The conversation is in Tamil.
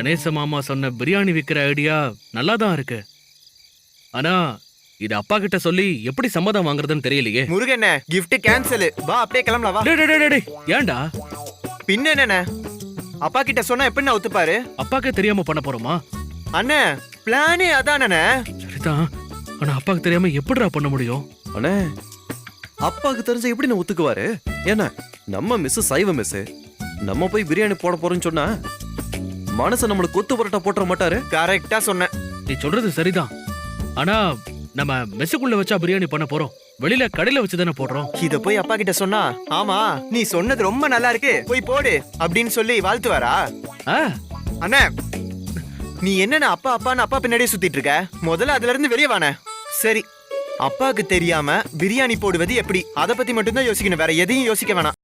கணேச மாமா சொன்ன பிரியாணி விக்கிற ஐடியா நல்லா தான் இருக்கு. ஆனா இது அப்பா கிட்ட சொல்லி எப்படி சம்மதம் வாங்குறதுன்னு தெரியலையே. Murugan gift cancel. வா அப்படியே கிளம்பலாம் வா. டேய் டேய் டேய் டேய், ஏன்டா? பின்ன என்னண்ணே, அப்பா கிட்ட சொன்னா எப்படிண்ணே ஒத்துப்பாரு? அப்பாக்கே தெரியாம பண்ண போறோமா? அண்ணே பிளானே அதானே. சரிதான், ஆனா அப்பாக்கு தெரியாம எப்படிடா பண்ண முடியும்? அண்ணே அப்பாவுக்கு தெரிஞ்ச எப்படி நான் ஒத்துக்குவாரு? ஏன்னா நம்ம மிஸ் சைவ மிஸ், நம்ம போய் பிரியாணி போட போறோம்னு சொன்னா மனசை நம்மளுக்கு கொத்து பரோட்டா போட்டுற மாட்டாரு. கரெக்டா சொன்னேன். நீ சொல்றது சரிதான், ஆனா நம்ம மெஸ்ஸுக்குள்ள வச்சா பிரியாணி பண்ண போறோம், வெளியில கடையில வச்சு தானே போடுறோம். இத போய் அப்பா கிட்ட சொன்னா, ஆமா நீ சொன்னது ரொம்ப நல்லா இருக்கு போய் போடு அப்படின்னு சொல்லி வாழ்த்துவாரா? ஆ, அண்ணே நீ என்னண்ணா அப்பா அப்பான்னு அப்பா பின்னாடியே சுத்திட்டு இருக்க? முதல்ல அதுல இருந்து வெளியே வானே. சரி, அப்பாவுக்கு தெரியாம பிரியாணி போடுவது எப்படி, அத பத்தி மட்டும் தான் யோசிக்கணும், வேற எதையும் யோசிக்க வேணாம்.